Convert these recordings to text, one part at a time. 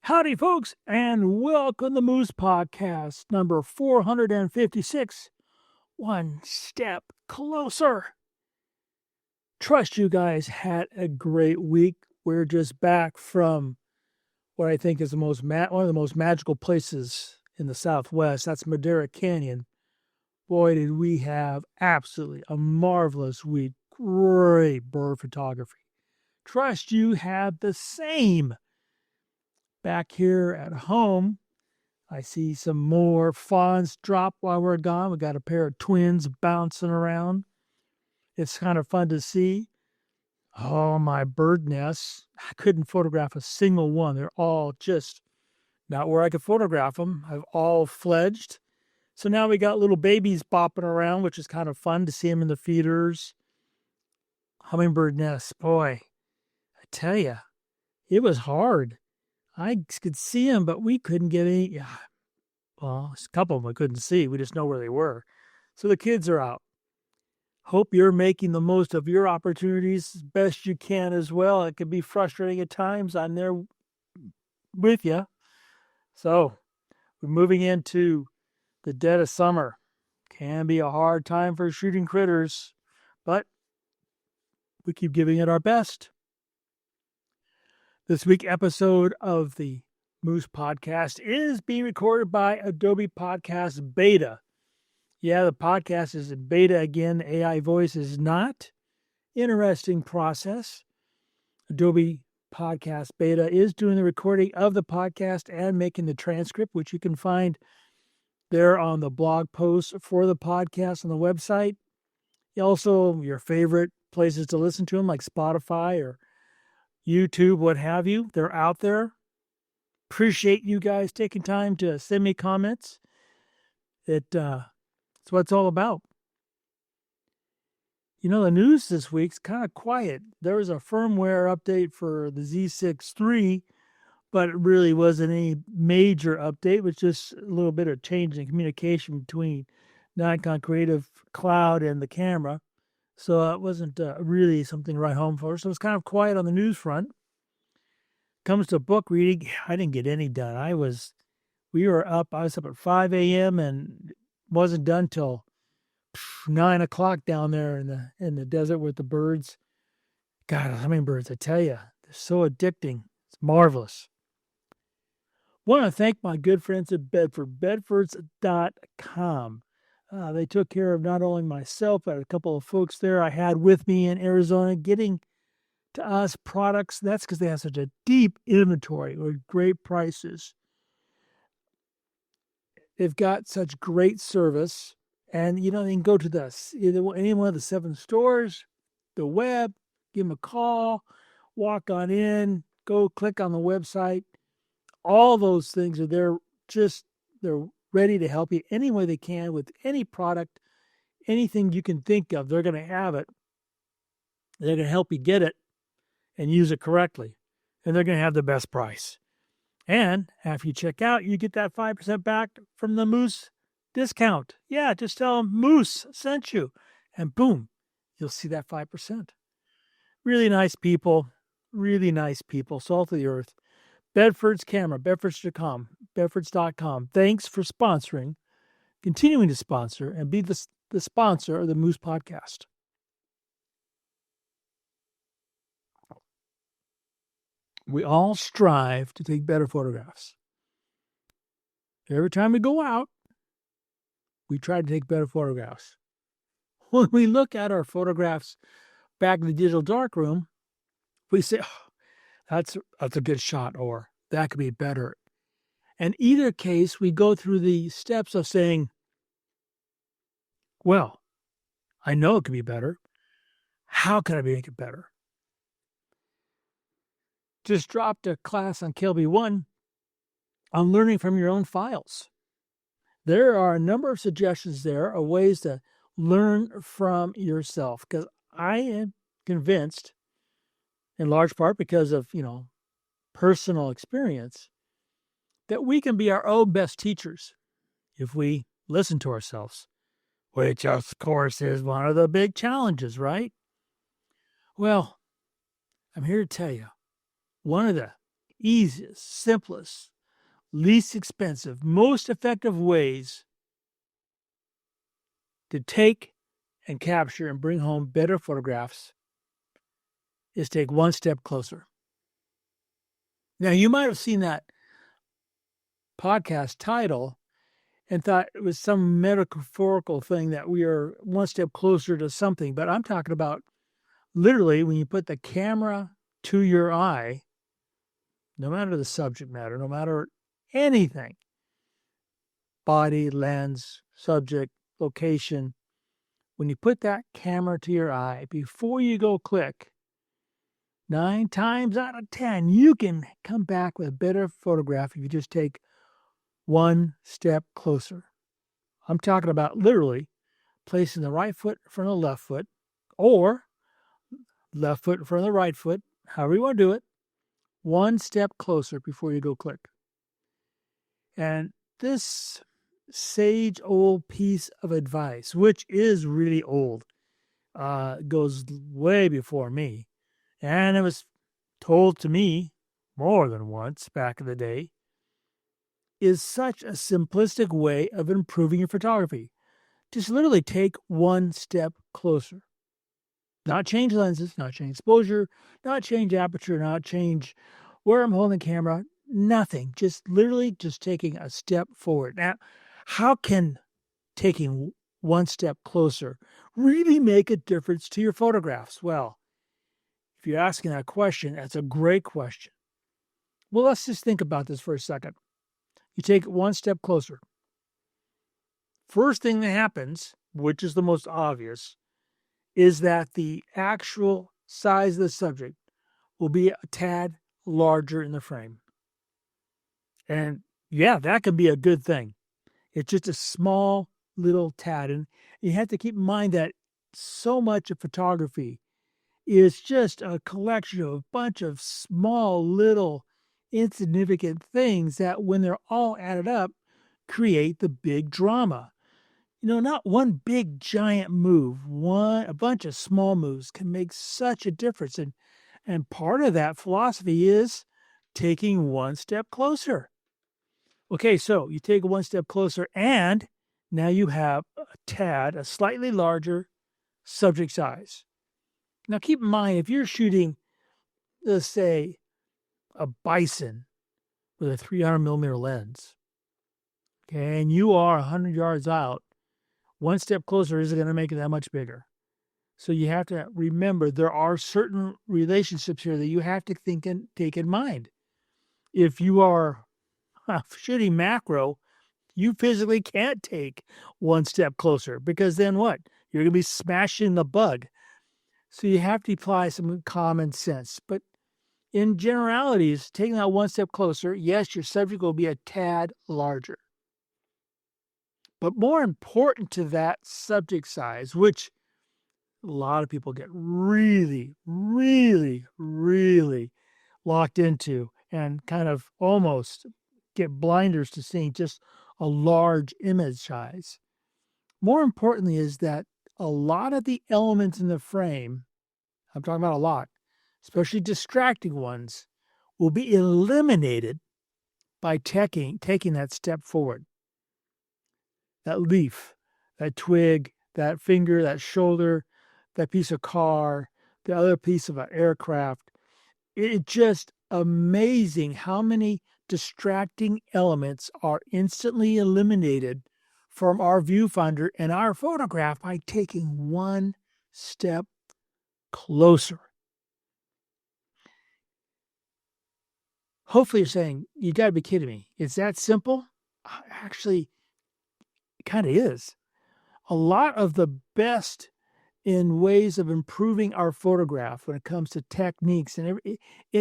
Howdy, folks, and welcome to Moose Podcast number 456. One step closer. Trust you guys had a great week. We're just back from what I think is one of the most magical places in the Southwest. That's Madera Canyon. Boy, did we have absolutely a marvelous week. Great bird photography. Trust you had the same. Back here at home, I see some more fawns drop while we're gone. We got a pair of twins bouncing around. It's kind of fun to see. Oh, my bird nests. I couldn't photograph a single one. They're all just not where I could photograph them. I've all fledged. So now we got little babies bopping around, which is kind of fun to see them in the feeders. Hummingbird nests, boy, I tell you, it was hard. I could see them, but we couldn't get any. Well, a couple of them I couldn't see. We just know where they were. So the kids are out. Hope you're making the most of your opportunities as best you can as well. It can be frustrating at times. I'm there with you. So we're moving into the dead of summer. Can be a hard time for shooting critters, but we keep giving it our best. This week's episode of the Moose Podcast is being recorded by Adobe Podcast Beta. Yeah, the podcast is in beta again. AI voice is not. Interesting process. Adobe Podcast Beta is doing the recording of the podcast and making the transcript, which you can find there on the blog post for the podcast on the website. Also, your favorite places to listen to them, like Spotify or YouTube, what have you. They're out there. Appreciate you guys taking time to send me comments. It's what it's all about. You know, the news this week's kind of quiet. There was a firmware update for the Z6 III, but it really wasn't any major update. It was just a little bit of change in communication between Nikon Creative Cloud and the camera. So it wasn't really something to write home for. So it was kind of quiet on the news front. Comes to book reading, I didn't get any done. I was up at 5 a.m. and wasn't done till 9 o'clock down there in the desert with the birds. God, hummingbirds, I tell you, they're so addicting. It's marvelous. Want to thank my good friends at Bedford, bedfords.com. They took care of not only myself, but a couple of folks there I had with me in Arizona, getting to us products. That's because they have such a deep inventory with great prices. They've got such great service. And, you know, they can go to any one of the 7 stores, the web, give them a call, walk on in, go click on the website. All those things are there. They're ready to help you any way they can with any product, anything you can think of. They're going to have it. They're going to help you get it and use it correctly. And they're going to have the best price. And after you check out, you get that 5% back from the Moose discount. Yeah, just tell them Moose sent you. And boom, you'll see that 5%. Really nice people. Really nice people. Salt of the earth. Bedford's Camera, bedfords.com. Thanks for sponsoring, continuing to sponsor, and be the sponsor of the Moose Podcast. We all strive to take better photographs. Every time we go out, we try to take better photographs. When we look at our photographs back in the digital darkroom, we say, oh, that's a good shot, or that could be better. In either case, we go through the steps of saying, well, I know it could be better. How can I make it better? Just dropped a class on Kelby One on learning from your own files. There are a number of suggestions there of ways to learn from yourself, because I am convinced, in large part because of, personal experience, that we can be our own best teachers if we listen to ourselves, which, of course, is one of the big challenges, right? Well, I'm here to tell you, one of the easiest, simplest, least expensive, most effective ways to take and capture and bring home better photographs is take one step closer. Now, you might have seen that podcast title and thought it was some metaphorical thing that we are one step closer to something, but I'm talking about literally when you put the camera to your eye, no matter the subject matter, no matter anything, body, lens, subject, location, when you put that camera to your eye, before you go click, 9 times out of 10, you can come back with a better photograph if you just take one step closer. I'm talking about literally placing the right foot in front of the left foot, or left foot in front of the right foot, however you want to do it, one step closer before you go click. And this sage old piece of advice, which is really old, goes way before me. And it was told to me more than once back in the day, is such a simplistic way of improving your photography. Just literally take one step closer. Not change lenses, not change exposure, not change aperture, not change where I'm holding the camera, nothing. Just literally just taking a step forward. Now, how can taking one step closer really make a difference to your photographs? Well, if you're asking that question, that's a great question. Well, let's just think about this for a second. You take it one step closer. First thing that happens, which is the most obvious, is that the actual size of the subject will be a tad larger in the frame. And yeah, that can be a good thing. It's just a small little tad. And you have to keep in mind that so much of photography is just a collection of a bunch of small little insignificant things that when they're all added up create the big drama. Not one big giant move, a bunch of small moves can make such a difference. And part of that philosophy is taking one step closer. Okay, so you take one step closer and now you have a slightly larger subject size. Now keep in mind, if you're shooting, let's say, a bison with a 300 millimeter lens, okay, and you are 100 yards out, one step closer isn't going to make it that much bigger. So you have to remember there are certain relationships here that you have to take in mind. If you are shooting macro, you physically can't take one step closer because then what? You're going to be smashing the bug. So you have to apply some common sense. But in generalities, taking that one step closer, yes, your subject will be a tad larger. But more important to that subject size, which a lot of people get really, really, really locked into and kind of almost get blinders to seeing just a large image size. More importantly is that a lot of the elements in the frame, I'm talking about a lot, especially distracting ones, will be eliminated by taking that step forward. That leaf, that twig, that finger, that shoulder, that piece of car, the other piece of an aircraft. It's just amazing how many distracting elements are instantly eliminated from our viewfinder and our photograph by taking one step closer. Hopefully you're saying, you got to be kidding me. It's that simple? Actually, it kind of is. A lot of the best in ways of improving our photograph when it comes to techniques and it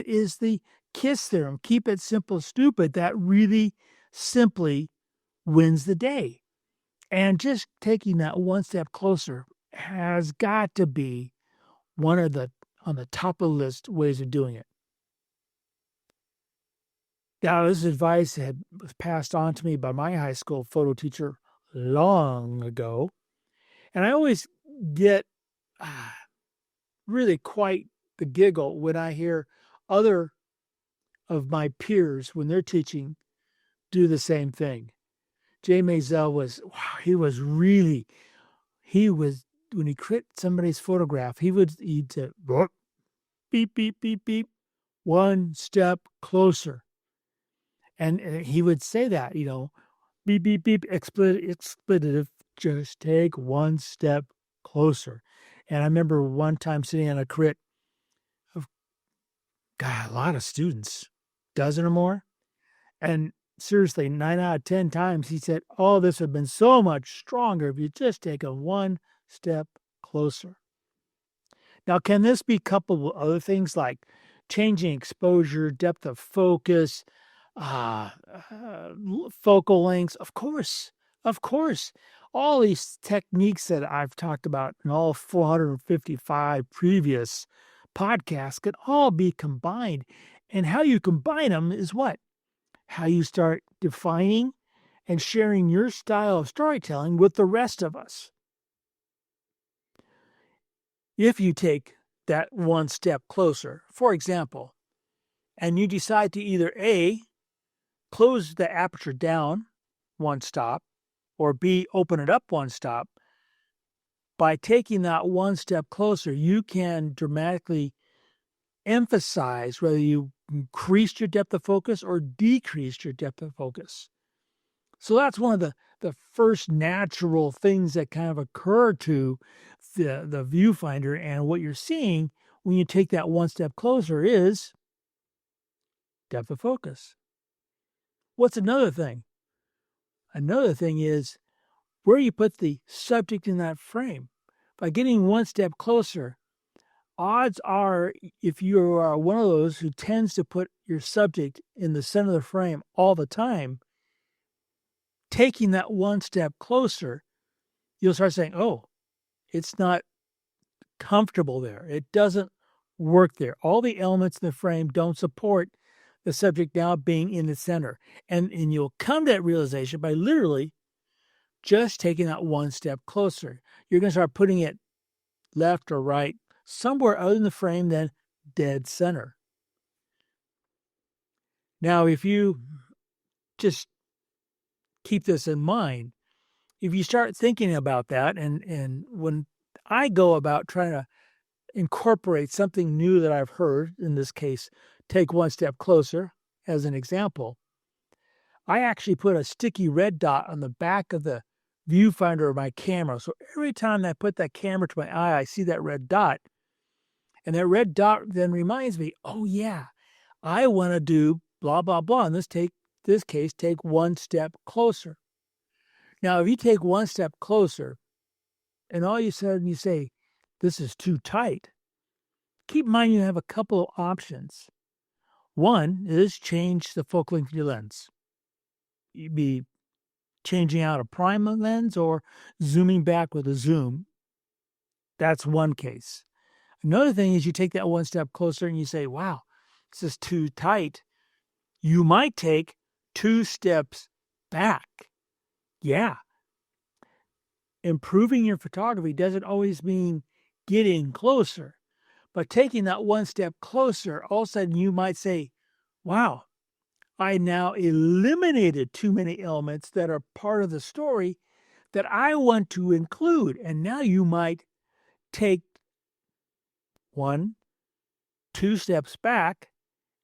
is the KISS theorem, keep it simple, stupid, that really simply wins the day. And just taking that one step closer has got to be one of the on the top of the list ways of doing it. Now, this advice was passed on to me by my high school photo teacher long ago. And I always get really quite the giggle when I hear other of my peers when they're teaching do the same thing. Jay Maisel when he crit somebody's photograph, he'd say, beep, beep, beep, beep, one step closer. And he would say that, beep, beep, beep, expletive, just take one step closer. And I remember one time sitting on a crit of, a lot of students, dozen or more. And seriously, 9 out of 10 times he said, oh, this would have been so much stronger if you just take a one step closer. Now, can this be coupled with other things like changing exposure, depth of focus, focal lengths? Of course. All these techniques that I've talked about in all 455 previous podcasts can all be combined. And how you combine them is what? How you start defining and sharing your style of storytelling with the rest of us. If you take that one step closer, for example, and you decide to either A, close the aperture down one stop, or B, open it up one stop, by taking that one step closer, you can dramatically emphasize whether you increased your depth of focus or decreased your depth of focus. So that's one of the first natural things that kind of occur to the viewfinder, and what you're seeing when you take that one step closer is depth of focus. What's another thing? Another thing is where you put the subject in that frame. By getting one step closer, odds are, if you are one of those who tends to put your subject in the center of the frame all the time, taking that one step closer, you'll start saying, oh, it's not comfortable there. It doesn't work there. All the elements in the frame don't support the subject now being in the center. And you'll come to that realization by literally just taking that one step closer. You're going to start putting it left or right, somewhere other in the frame than dead center. Now, if you just keep this in mind, if you start thinking about that, and when I go about trying to incorporate something new that I've heard, in this case, take one step closer as an example, I actually put a sticky red dot on the back of the viewfinder of my camera. So every time I put that camera to my eye, I see that red dot. And that red dot then reminds me, oh yeah, I want to do blah, blah, blah. In this case, take one step closer. Now, if you take one step closer and all of a sudden you say, this is too tight, keep in mind you have a couple of options. One is change the focal length of your lens. You'd be changing out a prime lens or zooming back with a zoom. That's one case. Another thing is you take that one step closer and you say, wow, this is too tight. You might take 2 steps back. Yeah. Improving your photography doesn't always mean getting closer, but taking that one step closer, all of a sudden you might say, wow, I now eliminated too many elements that are part of the story that I want to include. And now you might take 1, 2 steps back,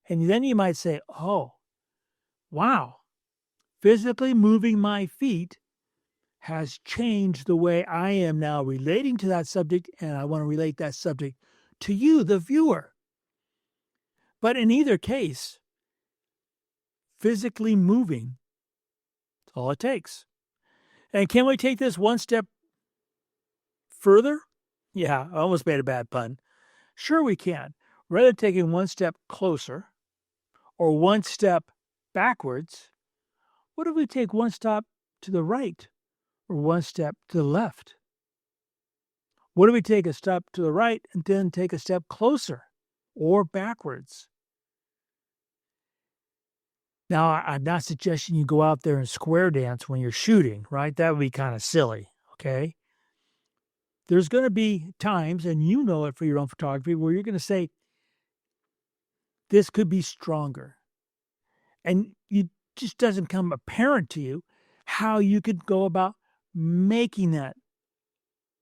and then you might say, oh, wow, physically moving my feet has changed the way I am now relating to that subject, and I want to relate that subject to you, the viewer. But in either case, physically moving, that's all it takes. And can we take this one step further? Yeah, I almost made a bad pun. Sure we can. Rather than taking one step closer or one step backwards, what if we take one step to the right or one step to the left? What if we take a step to the right and then take a step closer or backwards? Now, I'm not suggesting you go out there and square dance when you're shooting, right? That would be kind of silly, okay? There's going to be times, and you know it for your own photography, where you're going to say, this could be stronger. And it just doesn't come apparent to you how you could go about making that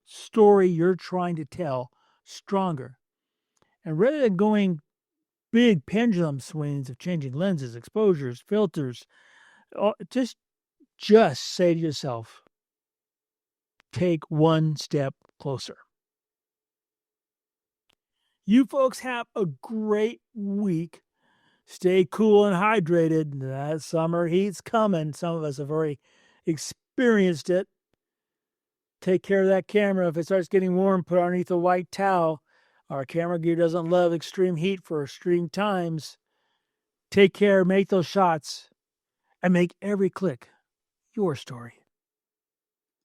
story you're trying to tell stronger. And rather than going big pendulum swings of changing lenses, exposures, filters, just say to yourself, take one step closer. You folks have a great week. Stay cool and hydrated. That summer heat's coming. Some of us have already experienced it. Take care of that camera. If it starts getting warm, put it underneath a white towel. Our camera gear doesn't love extreme heat for extreme times. Take care, make those shots, and make every click your story.